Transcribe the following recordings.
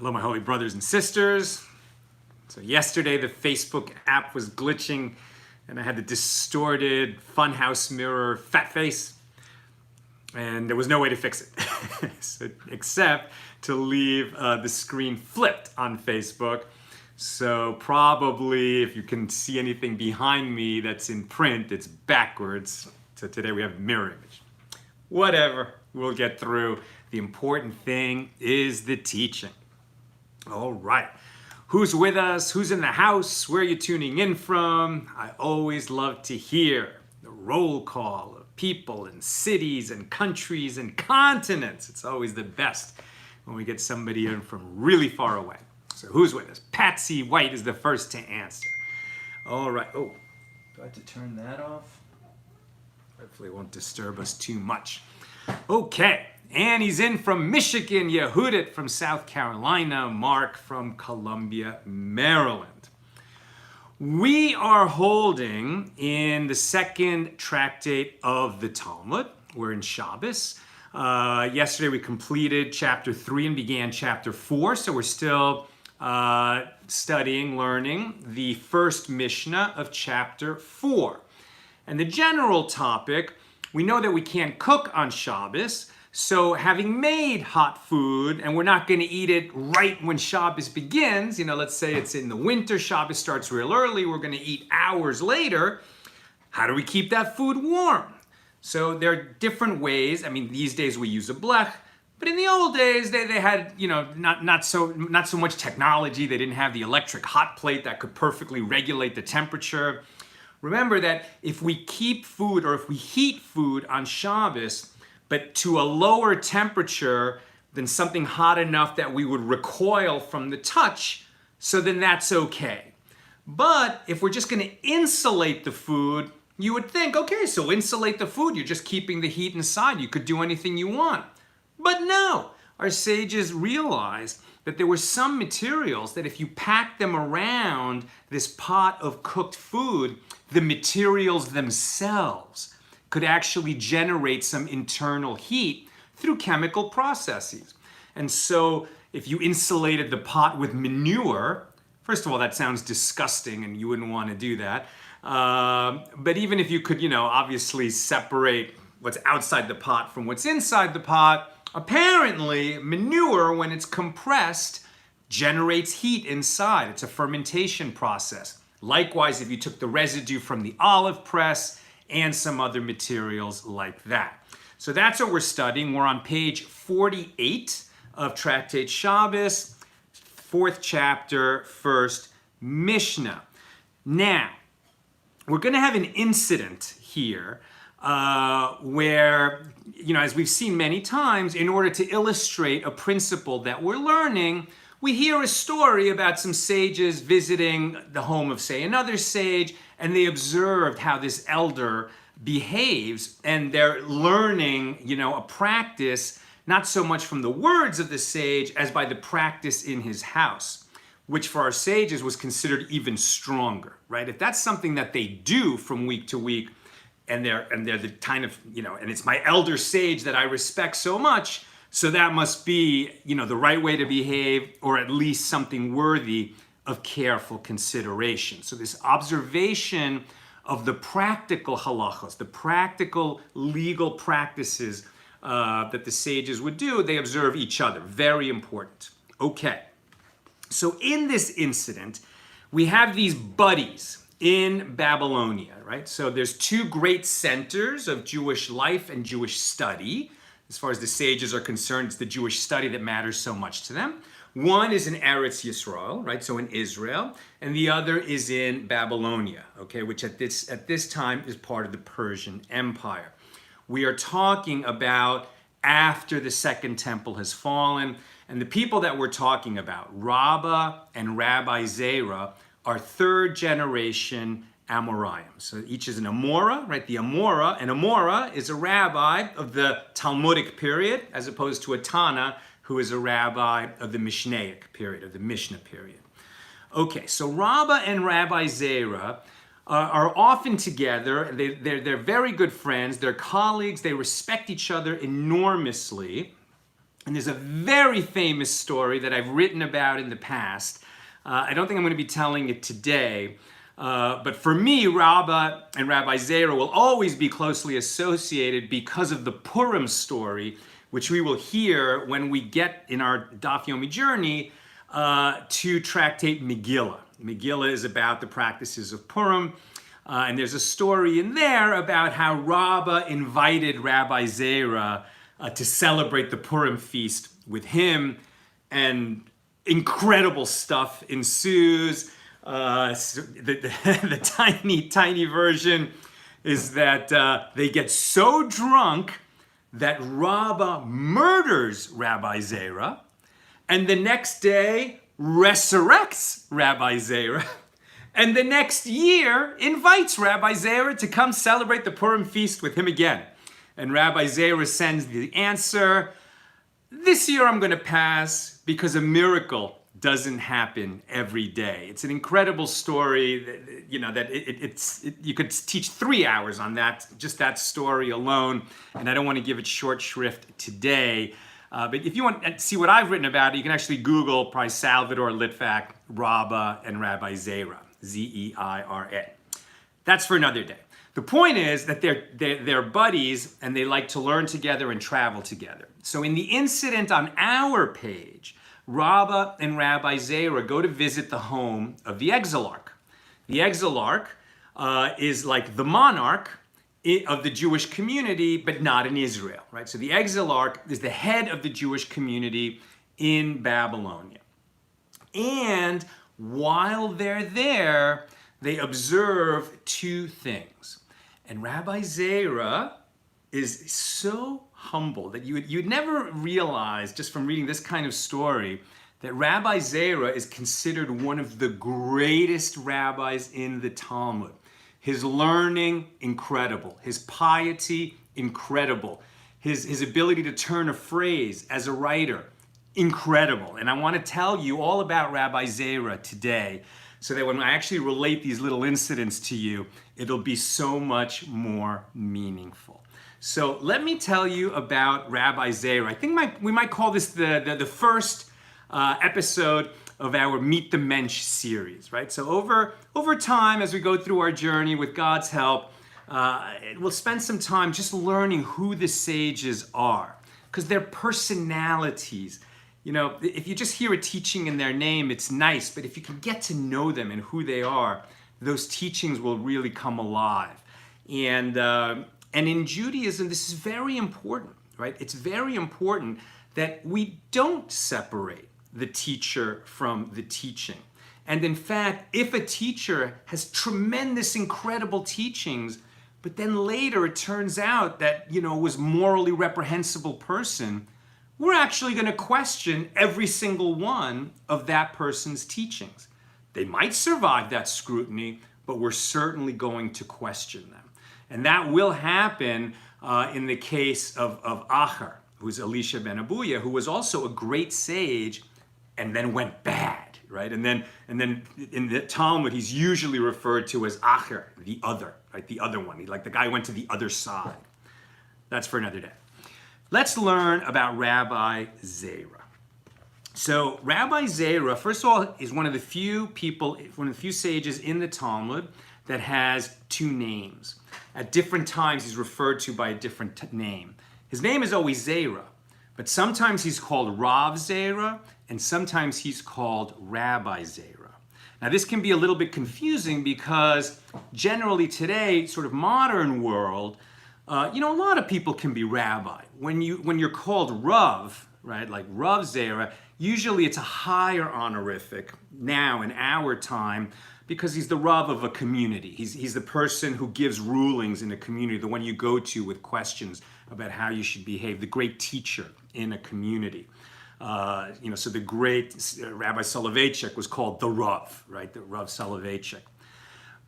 Hello, my holy brothers and sisters. So yesterday the Facebook app was glitching and I had the distorted funhouse mirror fat face and there was no way to fix it so, except to leave the screen flipped on Facebook. So probably if you can see anything behind me that's in print, it's backwards. So today we have mirror image. Whatever, we'll get through. The important thing is the teaching. All right, who's with us? Who's in the house? Where are you tuning in from? I always love to hear the roll call of people and cities and countries and continents. It's always the best when we get somebody in from really far away. So who's with us? Patsy White is the first to answer. All right. Oh, do I have to turn that off? Hopefully it won't disturb us too much. Okay. Annie's in from Michigan, Yehudit from South Carolina, Mark from Columbia, Maryland. We are holding in the second tractate of the Talmud. We're in Shabbos. Yesterday we completed chapter 3 and began chapter 4, so we're still studying, learning the first Mishnah of chapter 4. And the general topic, we know that we can't cook on Shabbos. So having made hot food, and we're not going to eat it right when Shabbos begins, let's say it's in the winter, Shabbos starts real early, we're going to eat hours later. How do we keep that food warm? So there are different ways. I mean, these days we use a blech, but in the old days they had, not so much technology. They didn't have the electric hot plate that could perfectly regulate the temperature. Remember that if we keep food or if we heat food on Shabbos, but to a lower temperature than something hot enough that we would recoil from the touch, so then that's okay. But if we're just going to insulate the food, you would think, okay, so insulate the food, you're just keeping the heat inside, you could do anything you want. But no, our sages realized that there were some materials that if you pack them around this pot of cooked food, the materials themselves could actually generate some internal heat through chemical processes. And so if you insulated the pot with manure, first of all, that sounds disgusting and you wouldn't want to do that. But even if you could, obviously separate what's outside the pot from what's inside the pot, apparently manure, when it's compressed, generates heat inside. It's a fermentation process. Likewise, if you took the residue from the olive press and some other materials like that. So that's what we're studying. We're on page 48 of Tractate Shabbos, 4th chapter, 1st Mishnah. Now, we're going to have an incident here where, as we've seen many times, in order to illustrate a principle that we're learning, we hear a story about some sages visiting the home of, say, another sage, and they observed how this elder behaves, and they're learning, a practice, not so much from the words of the sage as by the practice in his house, which for our sages was considered even stronger, right? If that's something that they do from week to week, and they're the kind of, and it's my elder sage that I respect so much, so that must be, the right way to behave, or at least something worthy of careful consideration. So this observation of the practical halachos, the practical legal practices that the sages would do, they observe each other. Very important. Okay. So in this incident, we have these buddies in Babylonia, right? So there's two great centers of Jewish life and Jewish study. As far as the sages are concerned, it's the Jewish study that matters so much to them. One is in Eretz Yisrael, right? So in Israel, and the other is in Babylonia, okay, which at this time is part of the Persian Empire. We are talking about after the Second Temple has fallen, and the people that we're talking about, Rabba and Rabbi Zeira, are third generation Amoraim. So each is an Amora, right? The Amora, an Amora is a rabbi of the Talmudic period, as opposed to a Tana, who is a rabbi of the Mishnaic period, of the Mishnah period. Okay, so Rabba and Rabbi Zeira are often together. They're very good friends. They're colleagues. They respect each other enormously. And there's a very famous story that I've written about in the past. I don't think I'm going to be telling it today. But for me, Rabba and Rabbi Zeira will always be closely associated because of the Purim story, which we will hear when we get in our Daf Yomi journey to tractate Megillah. Megillah is about the practices of Purim. And there's a story in there about how Rabba invited Rabbi Zeira to celebrate the Purim feast with him, and incredible stuff ensues. The tiny version is that they get so drunk that Rabba murders Rabbi Zeira, and the next day resurrects Rabbi Zeira, and the next year invites Rabbi Zeira to come celebrate the Purim feast with him again. And Rabbi Zeira sends the answer, this year I'm going to pass because a miracle doesn't happen every day. It's an incredible story that, you could teach 3 hours on that, just that story alone. And I don't want to give it short shrift today. But if you want to see what I've written about it, you can actually Google probably Salvador Litvak, Rabba, and Rabbi Zeira, Zeira. That's for another day. The point is that they're buddies and they like to learn together and travel together. So in the incident on our page, Rabba and Rabbi Zeira go to visit the home of the Exilarch. The Exilarch is like the monarch of the Jewish community, but not in Israel, right? So the Exilarch is the head of the Jewish community in Babylonian. And while they're there, they observe two things. And Rabbi Zeira is so humble that you'd never realize, just from reading this kind of story, that Rabbi Zeira is considered one of the greatest rabbis in the Talmud. His learning, incredible. His piety, incredible. His ability to turn a phrase as a writer, incredible. And I want to tell you all about Rabbi Zeira today, so that when I actually relate these little incidents to you, it'll be so much more meaningful. So let me tell you about Rabbi Zeira. I think we might call this the first episode of our Meet the Mensch series, right? So over time, as we go through our journey with God's help, we'll spend some time just learning who the sages are, because their personalities, if you just hear a teaching in their name, it's nice, but if you can get to know them and who they are, those teachings will really come alive. And in Judaism, this is very important, right? It's very important that we don't separate the teacher from the teaching. And in fact, if a teacher has tremendous, incredible teachings, but then later it turns out that, was morally reprehensible person, we're actually going to question every single one of that person's teachings. They might survive that scrutiny, but we're certainly going to question them. And that will happen in the case of Achar, who's Elisha ben Abuya, who was also a great sage and then went bad, right? And then in the Talmud, he's usually referred to as Achar, the other, right? The other one. Like the guy who went to the other side. That's for another day. Let's learn about Rabbi Zeira. So Rabbi Zeira, first of all, is one of the few sages in the Talmud that has two names. At different times, he's referred to by a different name. His name is always Zeira, but sometimes he's called Rav Zeira, and sometimes he's called Rabbi Zeira. Now, this can be a little bit confusing because generally today, sort of modern world, a lot of people can be rabbi. When you're called Rav, right, like Rav Zeira, usually it's a higher honorific now in our time because he's the Rav of a community. He's the person who gives rulings in a community, the one you go to with questions about how you should behave, the great teacher in a community. So the great Rabbi Soloveitchik was called the Rav, right, the Rav Soloveitchik.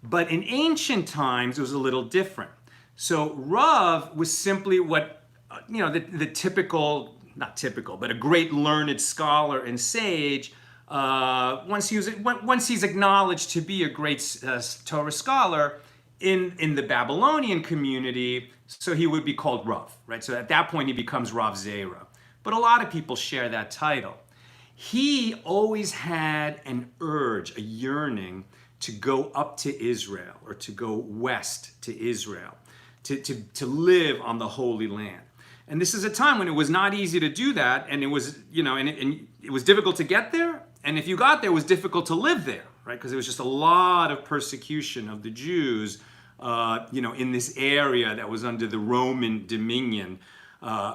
But in ancient times, it was a little different. So Rav was simply what, the typical, not typical, but a great learned scholar and sage, once he's acknowledged to be a great Torah scholar in the Babylonian community, so he would be called Rav, right? So at that point, he becomes Rav Zeira. but a lot of people share that title. He always had an urge, a yearning to go up to Israel or to go west to Israel, to live on the Holy Land. And this is a time when it was not easy to do that, and it was, and it was difficult to get there, and if you got there, it was difficult to live there, right? Because there was just a lot of persecution of the Jews, in this area that was under the Roman dominion.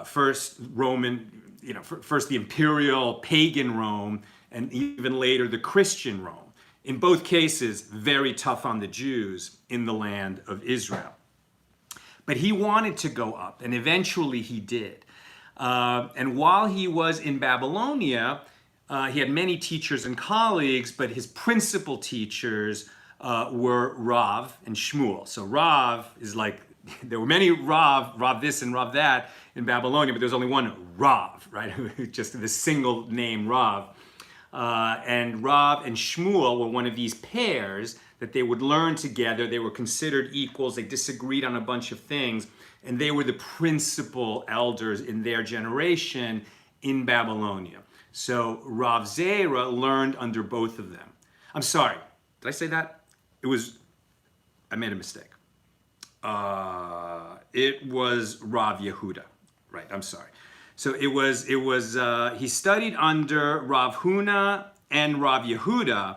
First the imperial pagan Rome, and even later the Christian Rome. In both cases, very tough on the Jews in the land of Israel. But he wanted to go up, and eventually he did. And while he was in Babylonia, he had many teachers and colleagues, but his principal teachers were Rav and Shmuel. So Rav is like, there were many Rav this and Rav that in Babylonia, but there was only one Rav, right? Just the single name Rav. And Rav and Shmuel were one of these pairs that they would learn together. They were considered equals. They disagreed on a bunch of things. And they were the principal elders in their generation in Babylonia. So Rav Zeira learned under both of them. I'm sorry, did I say that? I made a mistake. It was Rav Yehuda. Right, I'm sorry. So he studied under Rav Huna and Rav Yehuda,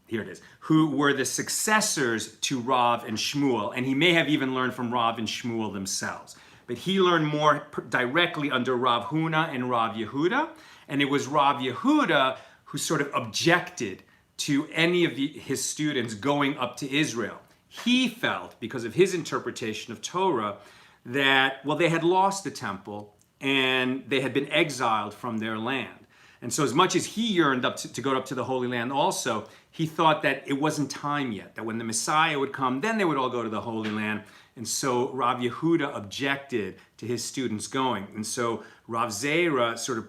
here it is, who were the successors to Rav and Shmuel, and he may have even learned from Rav and Shmuel themselves. But he learned more directly under Rav Huna and Rav Yehuda, and it was Rav Yehuda who sort of objected to any of his students going up to Israel. He felt, because of his interpretation of Torah, that, they had lost the temple and they had been exiled from their land. And so as much as he yearned up to go up to the Holy Land also, he thought that it wasn't time yet, that when the Messiah would come, then they would all go to the Holy Land. And so Rav Yehuda objected to his students going. And so Rav Zeira sort of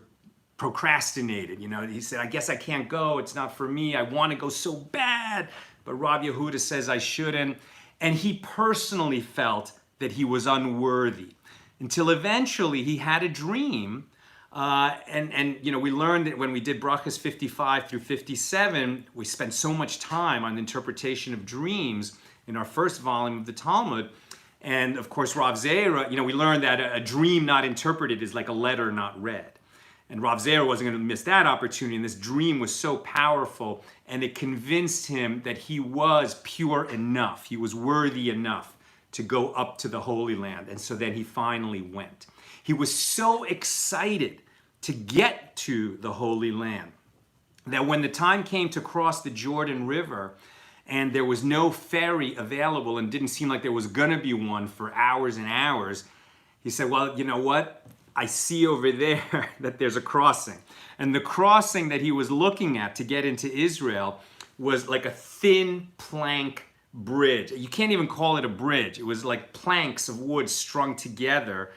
procrastinated. He said, I guess I can't go. It's not for me. I want to go so bad. But Rav Yehuda says I shouldn't. And he personally felt that he was unworthy, until eventually he had a dream. We learned that when we did brachas 55 through 57, we spent so much time on the interpretation of dreams in our first volume of the Talmud. And of course, Rav Zeira, we learned that a dream not interpreted is like a letter not read. And Rav Zeira wasn't going to miss that opportunity. And this dream was so powerful, and it convinced him that he was pure enough. He was worthy enough to go up to the Holy Land. And so then he finally went. He was so excited to get to the Holy Land that when the time came to cross the Jordan River and there was no ferry available and didn't seem like there was going to be one for hours and hours, he said, well, you know what? I see over there that there's a crossing. And the crossing that he was looking at to get into Israel was like a thin plank bridge. You can't even call it a bridge. It was like planks of wood strung together,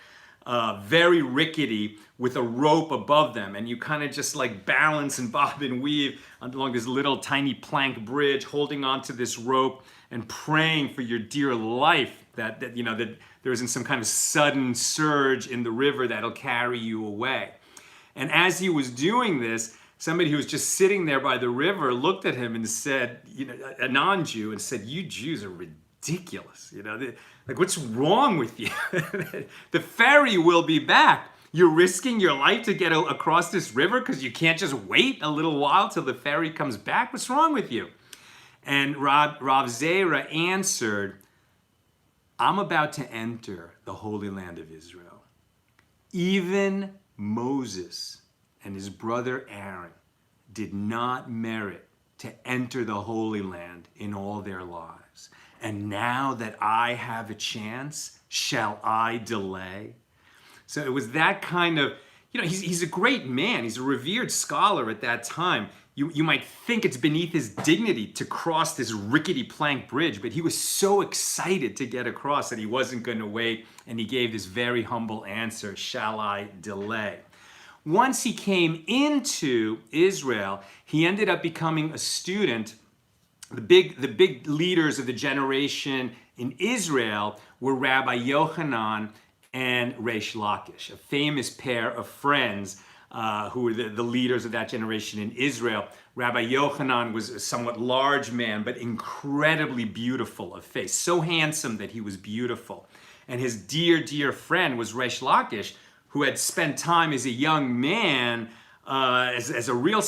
very rickety, with a rope above them. And you kind of just like balance and bob and weave along this little tiny plank bridge, holding onto this rope and praying for your dear life that there isn't some kind of sudden surge in the river that'll carry you away. And as he was doing this, somebody who was just sitting there by the river looked at him and said, a non-Jew, and said, you Jews are ridiculous. Like, what's wrong with you? The ferry will be back. You're risking your life to get across this river because you can't just wait a little while till the ferry comes back? What's wrong with you? And Rav Zeira answered, I'm about to enter the Holy Land of Israel. Even Moses and his brother Aaron did not merit to enter the Holy Land in all their lives. And now that I have a chance, shall I delay? So it was that kind of, he's a great man. He's a revered scholar at that time. You might think it's beneath his dignity to cross this rickety plank bridge, but he was so excited to get across that he wasn't going to wait, and he gave this very humble answer, shall I delay? Once he came into Israel, he ended up becoming a student. The big leaders of the generation in Israel were Rabbi Yochanan and Reish Lakish, a famous pair of friends who were the leaders of that generation in Israel. Rabbi Yochanan was a somewhat large man, but incredibly beautiful of face, so handsome that he was beautiful. And his dear, dear friend was Reish Lakish, who had spent time as a young man as a real,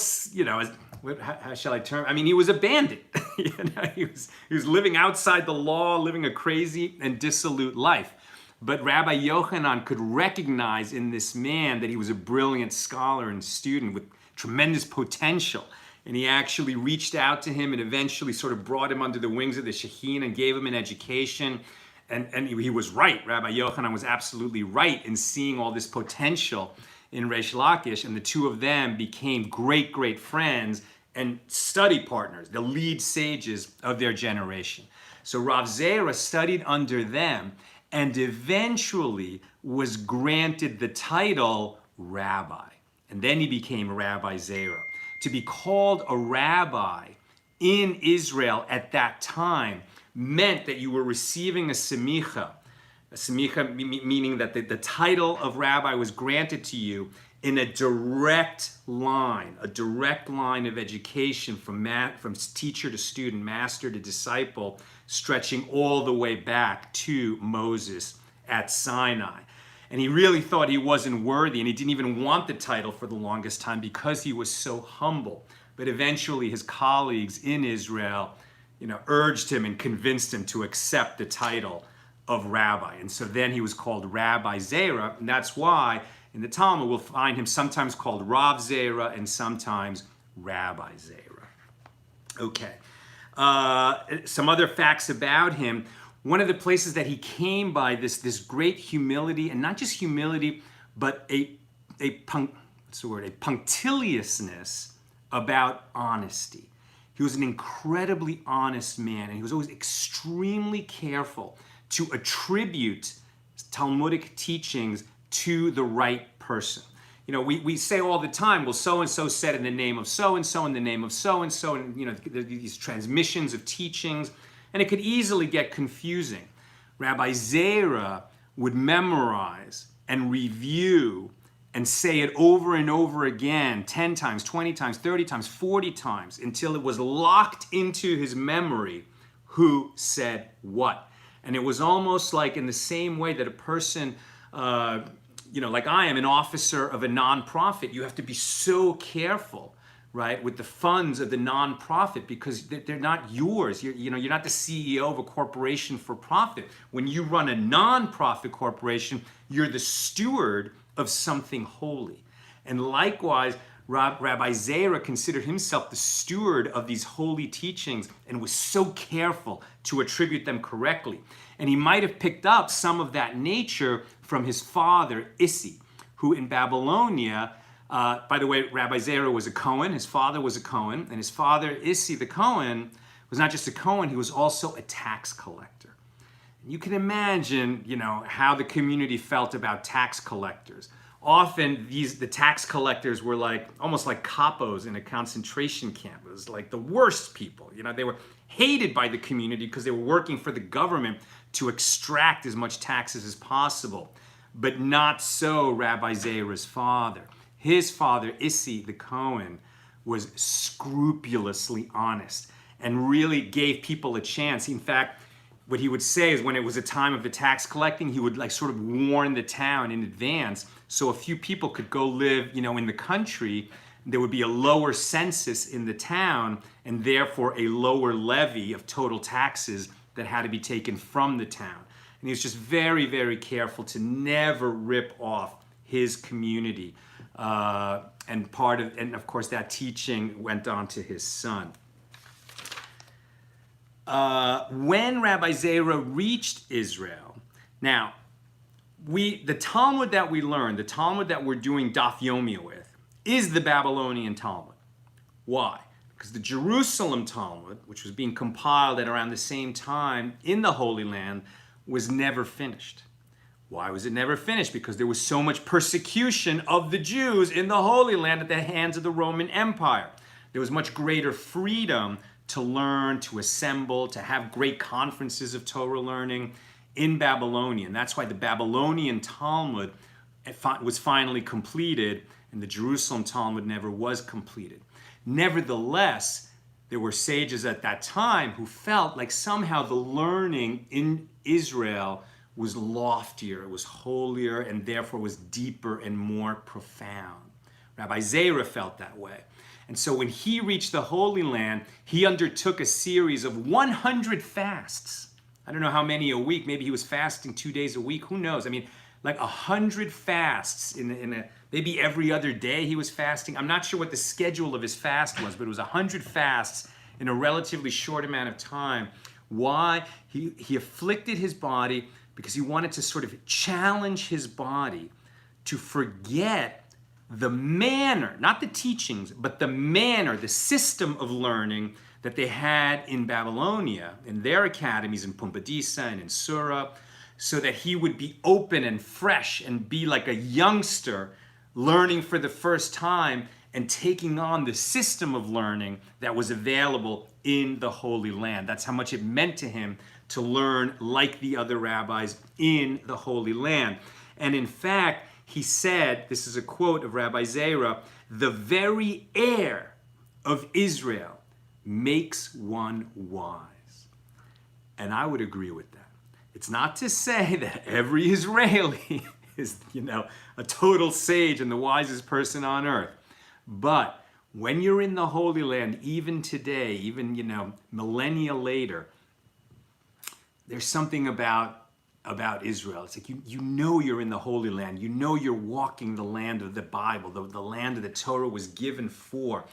how shall I term? I mean, he was a bandit. He was living outside the law, living a crazy and dissolute life. But Rabbi Yochanan could recognize in this man that he was a brilliant scholar and student with tremendous potential. And he actually reached out to him and eventually sort of brought him under the wings of the Shekhinah and gave him an education. And he was right. Rabbi Yochanan was absolutely right in seeing all this potential in Reish Lakish. And the two of them became great, great friends and study partners, the lead sages of their generation. So Rav Zeira studied under them and eventually was granted the title rabbi. And then he became Rabbi Zeira. To be called a rabbi in Israel at that time meant that you were receiving a semicha meaning that the title of rabbi was granted to you in a direct line of education from teacher to student, master to disciple, stretching all the way back to Moses at Sinai. And he really thought he wasn't worthy, and he didn't even want the title for the longest time because he was so humble. But eventually his colleagues in Israel, urged him and convinced him to accept the title of rabbi. And so then he was called Rabbi Zeira, and that's why in the Talmud we'll find him sometimes called Rav Zeira and sometimes Rabbi Zeira. Okay. Some other facts about him. One of the places that he came by this great humility, and not just humility, but a punctiliousness about honesty. He was an incredibly honest man, and he was always extremely careful to attribute Talmudic teachings to the right person. We say all the time, well, so-and-so said in the name of so-and-so, in the name of so-and-so, and these transmissions of teachings, and it could easily get confusing. Rabbi Zeira would memorize and review and say it over and over again, 10 times, 20 times, 30 times, 40 times, until it was locked into his memory who said what. And it was almost like in the same way that a person, like I am an officer of a nonprofit, you have to be so careful, right, with the funds of the nonprofit because they're not yours. You're not the CEO of a corporation for profit. When you run a nonprofit corporation, you're the steward of something holy. And likewise, Rabbi Zeira considered himself the steward of these holy teachings and was so careful to attribute them correctly. And he might have picked up some of that nature from his father, Issi, who in Babylonia, by the way, Rabbi Zeira was a Cohen, his father was a Cohen, and his father, Issi the Cohen, was not just a Cohen, he was also a tax collector. You can imagine, how the community felt about tax collectors. Often the tax collectors were almost like capos in a concentration camp. It was like the worst people. They were hated by the community because they were working for the government to extract as much taxes as possible. But not so Rabbi Zeira's father. His father, Issi the Cohen, was scrupulously honest and really gave people a chance. In fact, what he would say is when it was a time of the tax collecting, he would sort of warn the town in advance so a few people could go live, in the country. There would be a lower census in the town and therefore a lower levy of total taxes that had to be taken from the town. And he was just very, very careful to never rip off his community. And of course that teaching went on to his son. When Rabbi Zeira reached Israel, now, the Talmud that we learned, the Talmud that we're doing Daf Yomi with, is the Babylonian Talmud. Why? Because the Jerusalem Talmud, which was being compiled at around the same time in the Holy Land, was never finished. Why was it never finished? Because there was so much persecution of the Jews in the Holy Land at the hands of the Roman Empire. There was much greater freedom to learn, to assemble, to have great conferences of Torah learning in Babylonian. That's why the Babylonian Talmud was finally completed, and the Jerusalem Talmud never was completed. Nevertheless, there were sages at that time who felt like somehow the learning in Israel was loftier, it was holier, and therefore was deeper and more profound. Rabbi Zeira felt that way. And so when he reached the Holy Land, he undertook a series of 100 fasts. I don't know how many a week. Maybe he was fasting 2 days a week. Who knows? I mean, like 100 fasts maybe every other day he was fasting. I'm not sure what the schedule of his fast was, but it was 100 fasts in a relatively short amount of time. Why? He afflicted his body because he wanted to sort of challenge his body to forget the manner, not the teachings, but the manner, the system of learning that they had in Babylonia, in their academies in Pumbedisa and in Sura, so that he would be open and fresh and be like a youngster learning for the first time and taking on the system of learning that was available in the Holy Land. That's how much it meant to him to learn like the other rabbis in the Holy Land. And in fact, he said, this is a quote of Rabbi Zeira, "The very air of Israel makes one wise." And I would agree with that. It's not to say that every Israeli is, a total sage and the wisest person on earth. But when you're in the Holy Land, even today, even, millennia later, there's something about Israel. It's like you're in the Holy Land. You're walking the land of the Bible, the land of the Torah was given for.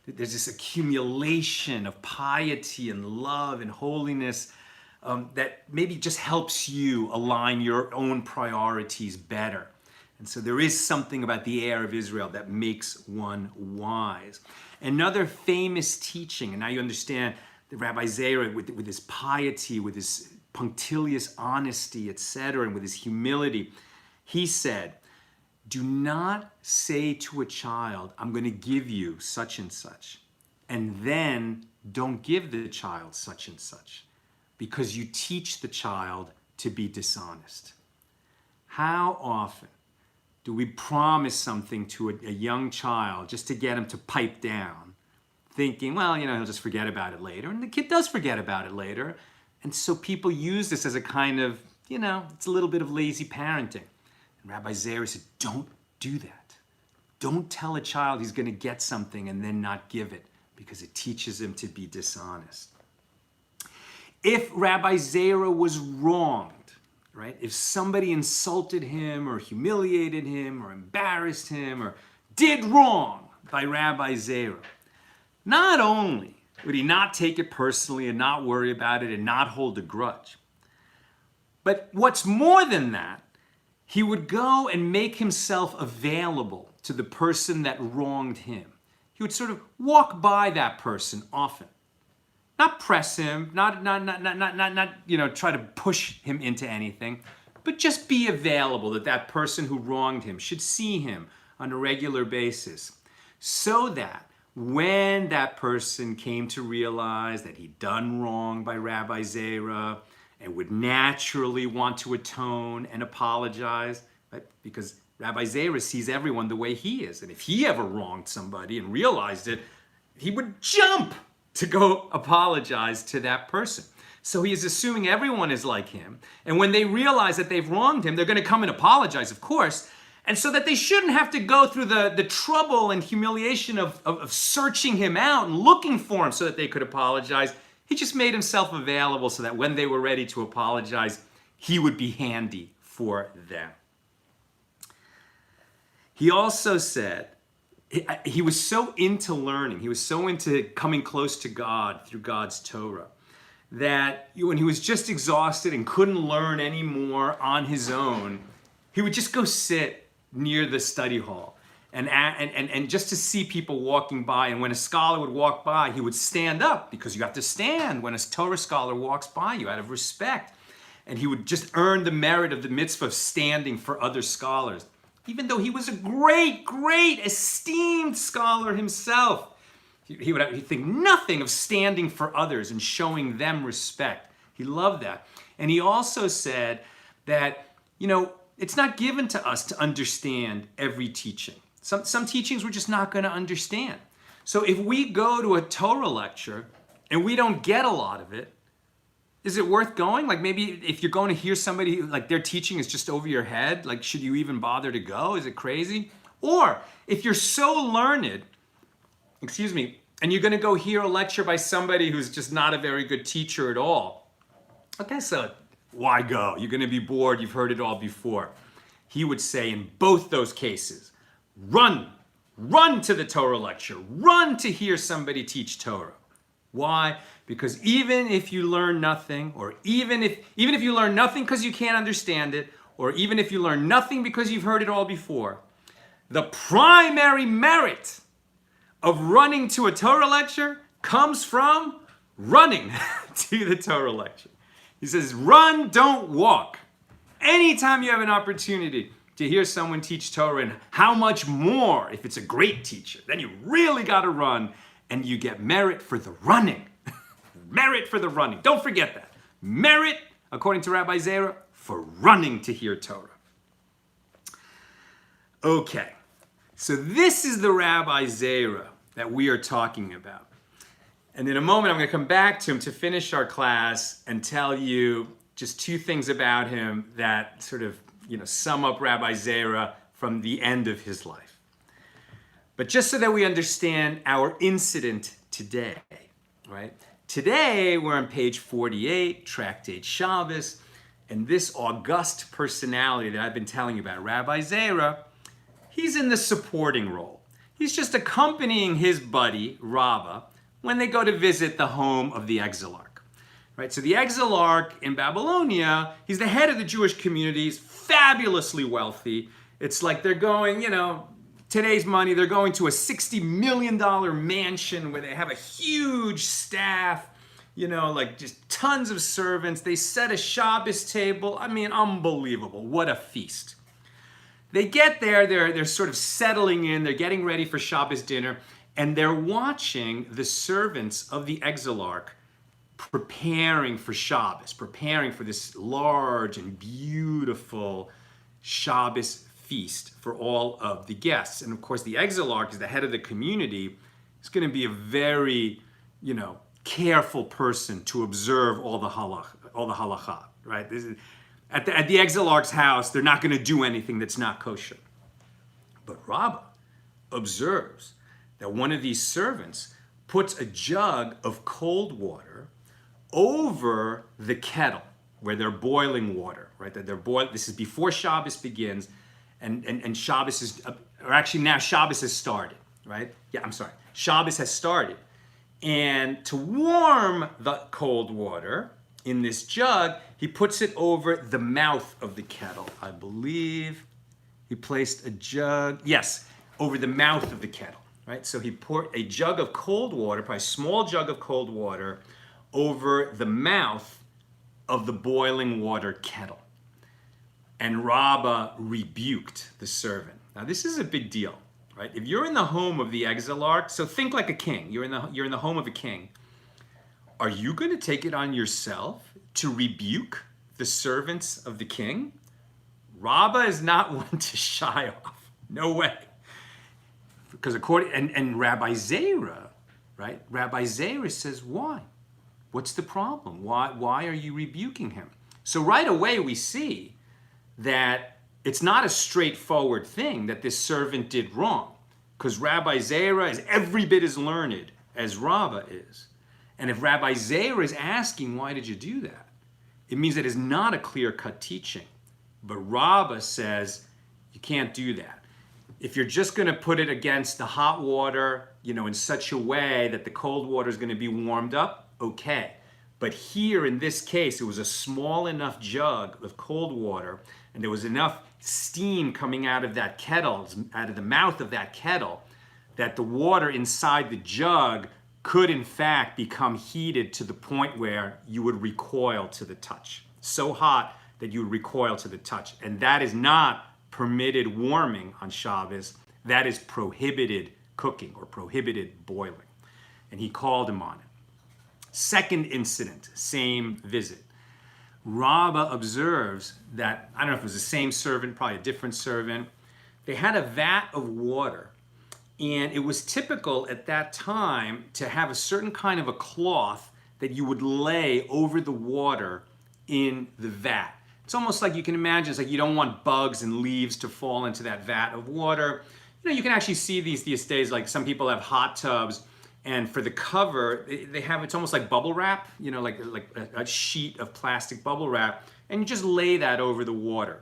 There's this accumulation of piety and love and holiness that maybe just helps you align your own priorities better. And so there is something about the air of Israel that makes one wise. Another famous teaching, and now you understand the Rabbi Zeira with his piety, with his punctilious honesty, etc., and with his humility, he said, "Do not say to a child, 'I'm going to give you such and such,' and then don't give the child such and such, because you teach the child to be dishonest." How often do we promise something to a young child just to get him to pipe down, thinking, well, he'll just forget about it later, and the kid does forget about it later. And so people use this as a kind of, it's a little bit of lazy parenting. And Rabbi Zeira said, don't do that. Don't tell a child he's going to get something and then not give it, because it teaches him to be dishonest. If Rabbi Zeira was wronged, right? If somebody insulted him or humiliated him or embarrassed him or did wrong by Rabbi Zeira, not only would he not take it personally and not worry about it and not hold a grudge, but what's more than that, he would go and make himself available to the person that wronged him. He would sort of walk by that person often. Not press him, not try to push him into anything, but just be available that person who wronged him should see him on a regular basis, so that when that person came to realize that he'd done wrong by Rabbi Zeira and would naturally want to atone and apologize, right? Because Rabbi Zeira sees everyone the way he is. And if he ever wronged somebody and realized it, he would jump to go apologize to that person. So he is assuming everyone is like him. And when they realize that they've wronged him, they're going to come and apologize, of course. And so that they shouldn't have to go through the trouble and humiliation of searching him out and looking for him so that they could apologize. He just made himself available so that when they were ready to apologize, he would be handy for them. He also said, he was so into learning, he was so into coming close to God through God's Torah, that when he was just exhausted and couldn't learn anymore on his own, he would just go sit near the study hall and just to see people walking by. And when a scholar would walk by, he would stand up, because you have to stand when a Torah scholar walks by you out of respect. And he would just earn the merit of the mitzvah of standing for other scholars. Even though he was a great, great, esteemed scholar himself, he'd think nothing of standing for others and showing them respect. He loved that. And he also said that, it's not given to us to understand every teaching. Some teachings we're just not going to understand. So if we go to a Torah lecture and we don't get a lot of it, is it worth going? Like maybe if you're going to hear somebody, like their teaching is just over your head, like should you even bother to go? Is it crazy? Or if you're so learned, and you're going to go hear a lecture by somebody who's just not a very good teacher at all, okay, so why go? You're going to be bored. You've heard it all before. He would say in both those cases, run to the Torah lecture, run to hear somebody teach Torah. Why? Because even if you learn nothing, or even if you learn nothing because you can't understand it, or even if you learn nothing because you've heard it all before, the primary merit of running to a Torah lecture comes from running to the Torah lecture. He says, run, don't walk. Anytime you have an opportunity to hear someone teach Torah, and how much more if it's a great teacher, then you really got to run, and you get merit for the running. Merit for the running. Don't forget that. Merit, according to Rabbi Zeira, for running to hear Torah. Okay, so this is the Rabbi Zeira that we are talking about. And in a moment, I'm going to come back to him to finish our class and tell you just two things about him that sort of, sum up Rabbi Zeira from the end of his life. But just so that we understand our incident today, right? Today, we're on page 48, Tractate Shabbos, and this august personality that I've been telling you about, Rabbi Zeira, he's in the supporting role. He's just accompanying his buddy, Rabba, when they go to visit the home of the Exilarch. Right? So the Exilarch in Babylonia, he's the head of the Jewish community, he's fabulously wealthy. It's like they're going, today's money, they're going to a $60 million mansion where they have a huge staff, like just tons of servants. They set a Shabbos table. I mean, unbelievable. What a feast. They get there, they're sort of settling in, they're getting ready for Shabbos dinner, and they're watching the servants of the Exilarch preparing for Shabbos, preparing for this large and beautiful Shabbos feast for all of the guests. And of course, the Exilarch is the head of the community. He's going to be a very, careful person to observe all the halakha, right? At the Exilarch's house, they're not going to do anything that's not kosher. But Rabba observes that one of these servants puts a jug of cold water over the kettle where they're boiling water, right? That they're boiling. This is before Shabbos begins, and Shabbos is, or actually now Shabbos has started, right? Yeah, I'm sorry. Shabbos has started. And to warm the cold water in this jug, he puts it over the mouth of the kettle. I believe he placed a jug, yes, over the mouth of the kettle, right? So he poured a jug of cold water, probably a small jug of cold water, over the mouth of the boiling water kettle. And Rabba rebuked the servant. Now this is a big deal, right? If you're in the home of the Exilarch, so think like a king. You're in the home of a king. Are you going to take it on yourself to rebuke the servants of the king? Rabba is not one to shy off. No way. Because and Rabbi Zeira, right? Rabbi Zeira says, why? What's the problem? Why are you rebuking him? So right away we see that it's not a straightforward thing that this servant did wrong, because Rabbi Zeira is every bit as learned as Rabba is. And if Rabbi Zeira is asking, why did you do that? It means that it's not a clear-cut teaching. But Rabba says, you can't do that. If you're just going to put it against the hot water, in such a way that the cold water is going to be warmed up, okay. But here in this case, it was a small enough jug of cold water, and there was enough steam coming out of that kettle, out of the mouth of that kettle, that the water inside the jug could in fact become heated to the point where you would recoil to the touch. So hot that you would recoil to the touch. And that is not permitted warming on Shabbos. That is prohibited cooking or prohibited boiling. And he called him on it. Second incident, same visit. Rabba observes that, I don't know if it was the same servant, probably a different servant, they had a vat of water. And it was typical at that time to have a certain kind of a cloth that you would lay over the water in the vat. It's almost like you can imagine, it's like you don't want bugs and leaves to fall into that vat of water. You can actually see these days, like some people have hot tubs, and for the cover, they have, it's almost like bubble wrap, like a sheet of plastic bubble wrap, and you just lay that over the water.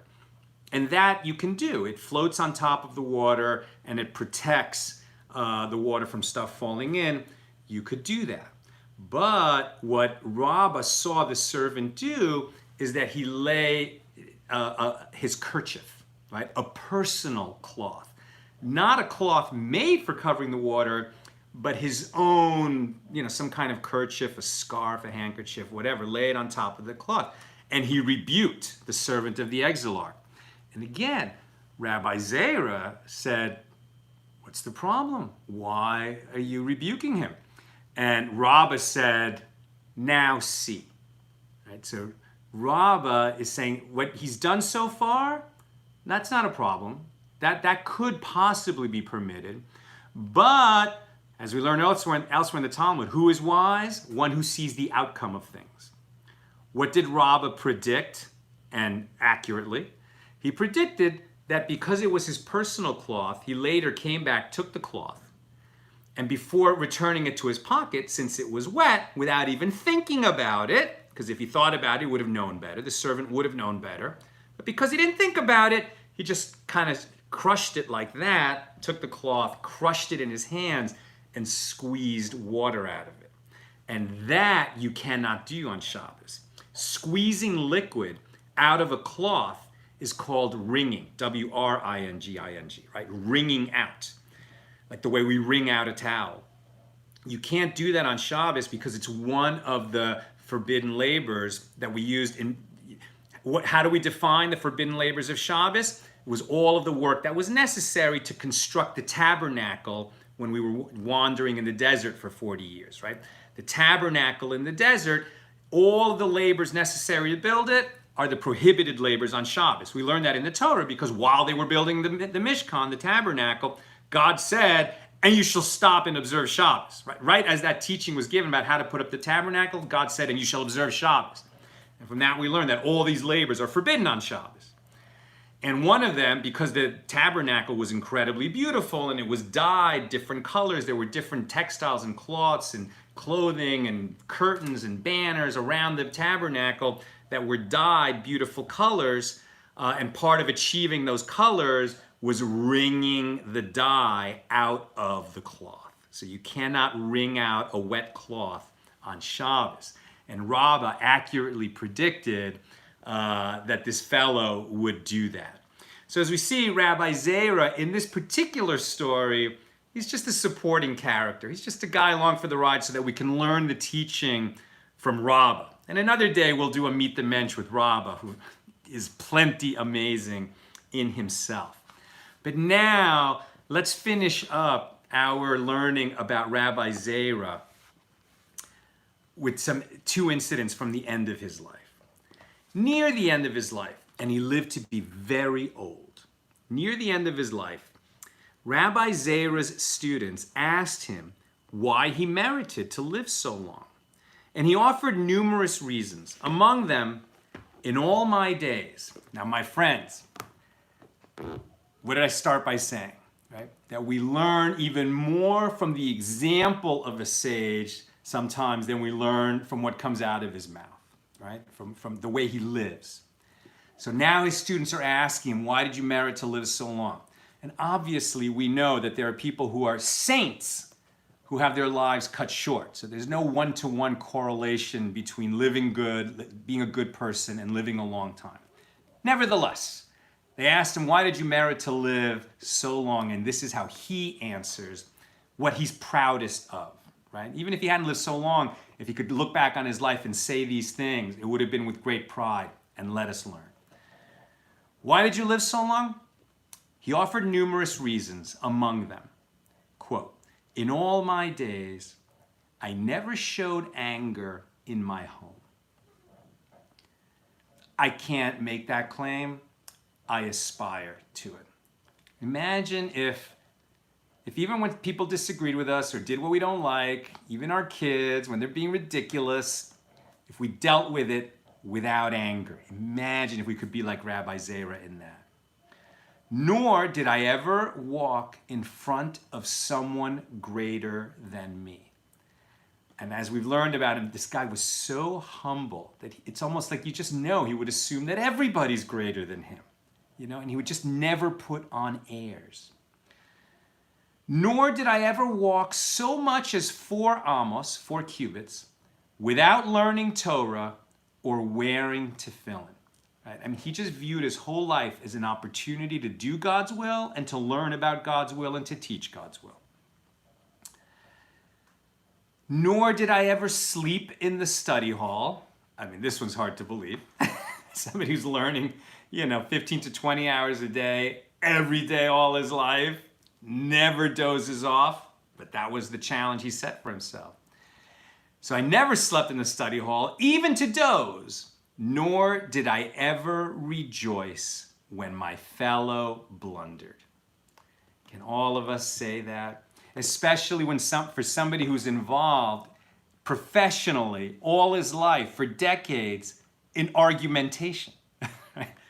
And that you can do. It floats on top of the water and it protects the water from stuff falling in. You could do that. But what Rabba saw the servant do is that he lay his kerchief, right? A personal cloth. Not a cloth made for covering the water, but his own, some kind of kerchief, a scarf, a handkerchief, whatever, laid on top of the cloth. And he rebuked the servant of the Exilarch. And again, Rabbi Zeira said, what's the problem? Why are you rebuking him? And Rabba said, now see. Right? So Rabba is saying what he's done so far, that's not a problem. That could possibly be permitted. But as we learn elsewhere in the Talmud, who is wise? One who sees the outcome of things. What did Rabba predict? And accurately, he predicted that because it was his personal cloth, he later came back, took the cloth, and before returning it to his pocket, since it was wet, without even thinking about it, because if he thought about it, he would have known better, the servant would have known better, but because he didn't think about it, he just kind of crushed it like that, took the cloth, crushed it in his hands, and squeezed water out of it. And that you cannot do on Shabbos. Squeezing liquid out of a cloth is called wringing, W-R-I-N-G-I-N-G, right? Wringing out, like the way we wring out a towel. You can't do that on Shabbos because it's one of the forbidden labors that we used in, how do we define the forbidden labors of Shabbos? It was all of the work that was necessary to construct the tabernacle when we were wandering in the desert for 40 years, right? The tabernacle in the desert, all of the labors necessary to build it are the prohibited labors on Shabbos. We learned that in the Torah because while they were building the Mishkan, the tabernacle, God said, and you shall stop and observe Shabbos. Right as that teaching was given about how to put up the tabernacle, God said, and you shall observe Shabbos. And from that we learned that all these labors are forbidden on Shabbos. And one of them, because the tabernacle was incredibly beautiful and it was dyed different colors, there were different textiles and cloths and clothing and curtains and banners around the tabernacle that were dyed beautiful colors, and part of achieving those colors was wringing the dye out of the cloth. So you cannot wring out a wet cloth on Shabbos. And Rabba accurately predicted that this fellow would do that. So as we see, Rabbi Zeira, in this particular story, he's just a supporting character. He's just a guy along for the ride so that we can learn the teaching from Rabba. And another day we'll do a Meet the Mensch with Rabba, who is plenty amazing in himself. But now let's finish up our learning about Rabbi Zeira with two incidents from the end of his life. Near the end of his life, and he lived to be very old, near the end of his life, Rabbi Zeira's students asked him why he merited to live so long. And he offered numerous reasons, among them, in all my days. Now, my friends, what did I start by saying? Right? That we learn even more from the example of a sage sometimes than we learn from what comes out of his mouth, right? From the way he lives. So now his students are asking him, why did you merit to live so long? And obviously we know that there are people who are saints who have their lives cut short. So there's no one-to-one correlation between living good, being a good person, and living a long time. Nevertheless, they asked him, why did you merit to live so long? And this is how he answers what he's proudest of, right? Even if he hadn't lived so long, if he could look back on his life and say these things, it would have been with great pride. And let us learn. Why did you live so long? He offered numerous reasons, among them, quote, in all my days, I never showed anger in my home. I can't make that claim. I aspire to it. Imagine if even when people disagreed with us or did what we don't like, even our kids, when they're being ridiculous, if we dealt with it without anger. Imagine if we could be like Rabbi Zeira in that. Nor did I ever walk in front of someone greater than me. And as we've learned about him, this guy was so humble that it's almost like you just know he would assume that everybody's greater than him, and he would just never put on airs. Nor did I ever walk so much as 4 amos, 4 cubits, without learning Torah or wearing tefillin. Right? I mean, he just viewed his whole life as an opportunity to do God's will and to learn about God's will and to teach God's will. Nor did I ever sleep in the study hall. I mean, this one's hard to believe. Somebody who's learning, 15 to 20 hours a day, every day, all his life, never dozes off. But that was the challenge he set for himself. So I never slept in the study hall, even to doze, nor did I ever rejoice when my fellow blundered. Can all of us say that? Especially for somebody who's involved professionally all his life for decades in argumentation.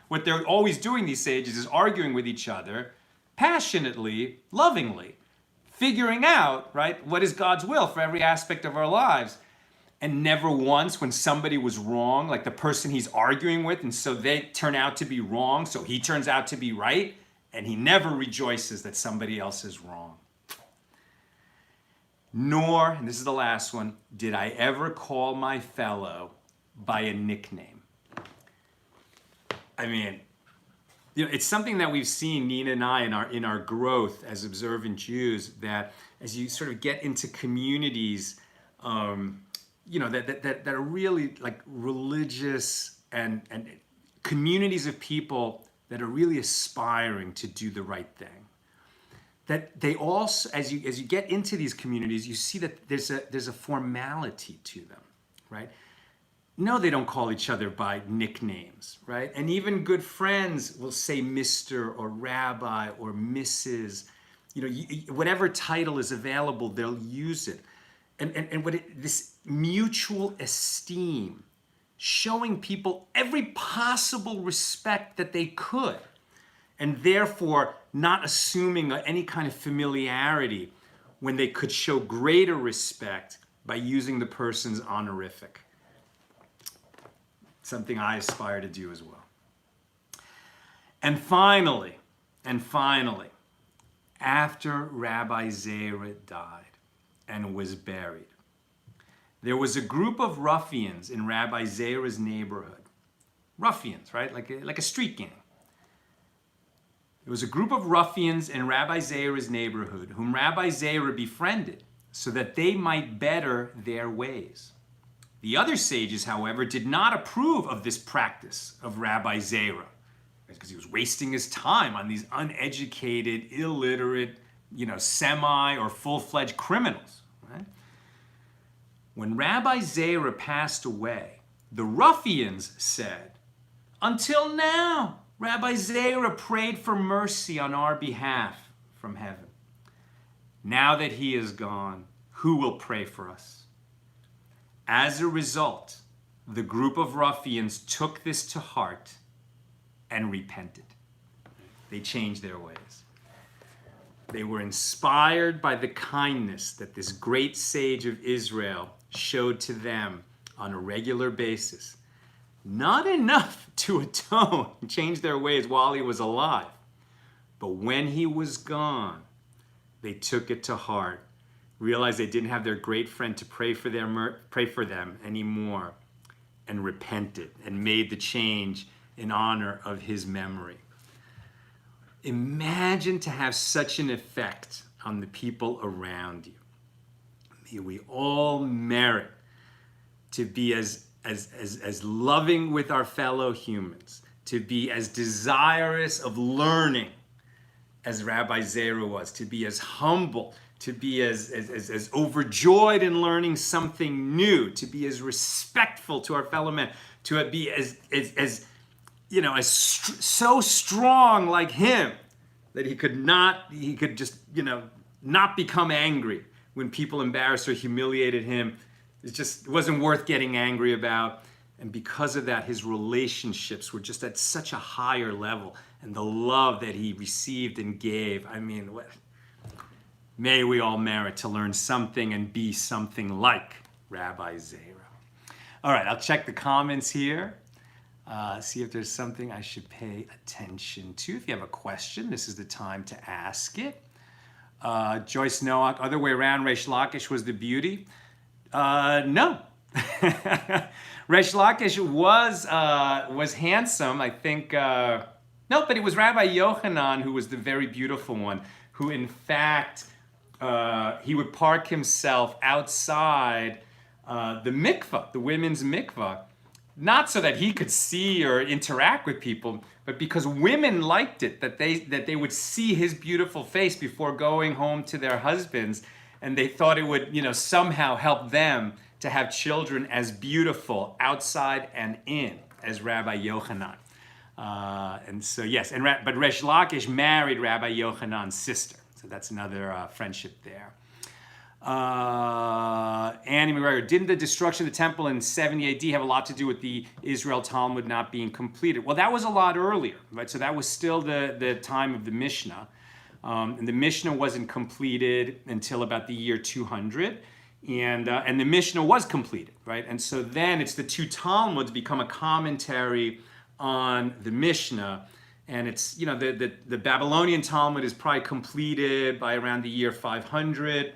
What they're always doing, these sages, is arguing with each other passionately, lovingly, figuring out, right, what is God's will for every aspect of our lives. And never once when somebody was wrong, like the person he's arguing with, and so they turn out to be wrong, so he turns out to be right, and he never rejoices that somebody else is wrong. Nor, and this is the last one, did I ever call my fellow by a nickname. I mean, it's something that we've seen, Nina and I, in our growth as observant Jews, that as you sort of get into communities, that are really like religious and communities of people that are really aspiring to do the right thing. That they also, as you get into these communities, you see that there's a formality to them, right? No, they don't call each other by nicknames, right? And even good friends will say Mr. or Rabbi or Mrs. Whatever title is available, they'll use it. And this mutual esteem, showing people every possible respect that they could, and therefore not assuming any kind of familiarity when they could show greater respect by using the person's honorific. Something I aspire to do as well. And finally, after Rabbi Zeira died and was buried, there was a group of ruffians in Rabbi Zeira's neighborhood. Ruffians, right? Like a street gang. There was a group of ruffians in Rabbi Zeira's neighborhood whom Rabbi Zeira befriended so that they might better their ways. The other sages, however, did not approve of this practice of Rabbi Zeira, because he was wasting his time on these uneducated, illiterate, semi or full-fledged criminals. Right? When Rabbi Zeira passed away, the ruffians said, "Until now, Rabbi Zeira prayed for mercy on our behalf from heaven. Now that he is gone, who will pray for us?" As a result, the group of ruffians took this to heart and repented. They changed their ways. They were inspired by the kindness that this great sage of Israel showed to them on a regular basis. Not enough to atone and change their ways while he was alive, but when he was gone, they took it to heart, realized they didn't have their great friend to pray for them anymore, and repented and made the change in honor of his memory. Imagine to have such an effect on the people around you. May we all merit to be as loving with our fellow humans, to be as desirous of learning as Rabbi Zeira was, to be as humble, to be as overjoyed in learning something new, to be as respectful to our fellow men, to be as so strong like him that he could just, not become angry when people embarrassed or humiliated him. It wasn't worth getting angry about. And because of that, his relationships were just at such a higher level. And the love that he received and gave, may we all merit to learn something and be something like Rabbi Zeira. All right, I'll check the comments here. See if there's something I should pay attention to. If you have a question, this is the time to ask it. Joyce Nowak, other way around, Reish Lakish was the beauty. No. Reish Lakish was handsome, I think. No, but it was Rabbi Yochanan who was the very beautiful one, who in fact, he would park himself outside the mikvah, the women's mikvah, not so that he could see or interact with people, but because women liked it, that they would see his beautiful face before going home to their husbands, and they thought it would, somehow help them to have children as beautiful outside and in as Rabbi Yochanan. And so yes, but Reish Lakish married Rabbi Yochanan's sister, so that's another friendship there. Annie McGregor, didn't the destruction of the temple in 70 AD have a lot to do with the Israel Talmud not being completed? Well, that was a lot earlier, right? So that was still the time of the Mishnah. And the Mishnah wasn't completed until about the year 200. And the Mishnah was completed, right? And so then it's the two Talmuds become a commentary on the Mishnah. And it's, the Babylonian Talmud is probably completed by around the year 500.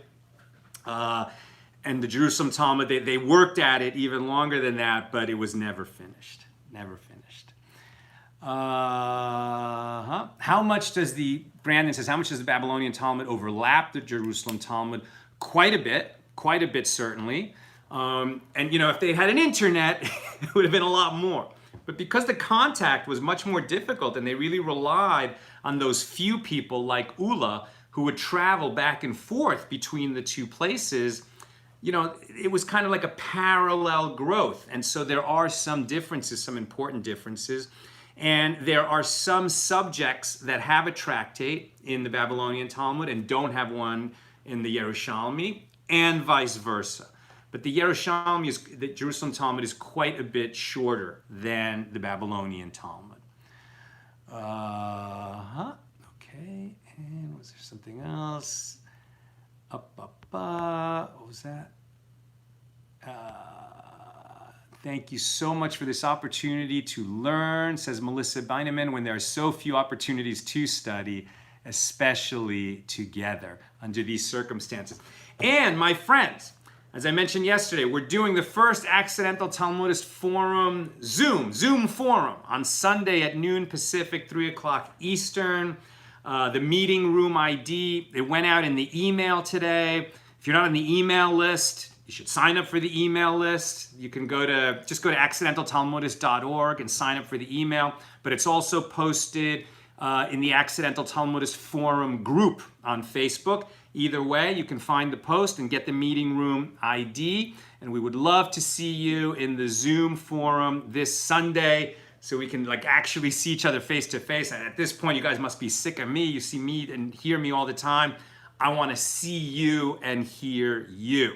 And the Jerusalem Talmud, they worked at it even longer than that, but it was never finished. Never finished. How much does Brandon says, how much does the Babylonian Talmud overlap the Jerusalem Talmud? Quite a bit certainly. And if they had an internet, it would have been a lot more. But because the contact was much more difficult and they really relied on those few people like Ula who would travel back and forth between the two places, it was kind of like a parallel growth. And so there are some differences, some important differences. And there are some subjects that have a tractate in the Babylonian Talmud and don't have one in the Yerushalmi, and vice versa. But the the Jerusalem Talmud is quite a bit shorter than the Babylonian Talmud. Okay, and was there something else? What was that? Thank you so much for this opportunity to learn, says Melissa Beineman, when there are so few opportunities to study, especially together under these circumstances. And my friends, as I mentioned yesterday, we're doing the first Accidental Talmudist Forum Zoom forum on Sunday at noon Pacific, 3 o'clock Eastern. The meeting room ID, it went out in the email today. If you're not on the email list, you should sign up for the email list. You can go to accidentaltalmudist.org and sign up for the email. But it's also posted in the Accidental Talmudist Forum group on Facebook. Either way, you can find the post and get the meeting room ID. And we would love to see you in the Zoom forum this Sunday so we can actually see each other face to face. And at this point, you guys must be sick of me. You see me and hear me all the time. I want to see you and hear you.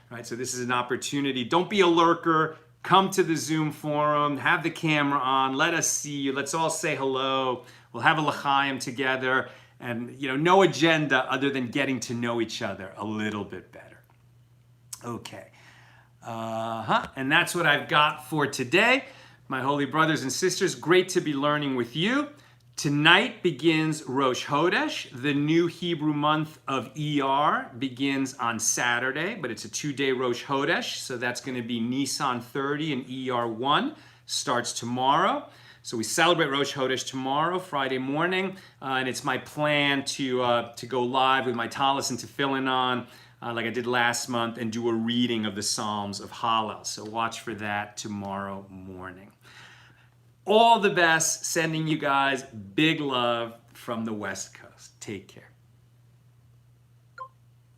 All right, so this is an opportunity. Don't be a lurker. Come to the Zoom forum. Have the camera on. Let us see you. Let's all say hello. We'll have a l'chaim together. And, no agenda other than getting to know each other a little bit better. Okay. And that's what I've got for today. My holy brothers and sisters, great to be learning with you. Tonight begins Rosh Chodesh. The new Hebrew month of ER begins on Saturday, but it's a 2-day Rosh Chodesh. So that's going to be Nisan 30 and ER 1 starts tomorrow. So we celebrate Rosh Chodesh tomorrow, Friday morning, and it's my plan to go live with my talis and tefillin on, like I did last month, and do a reading of the Psalms of Hallel. So watch for that tomorrow morning. All the best, sending you guys big love from the West Coast. Take care.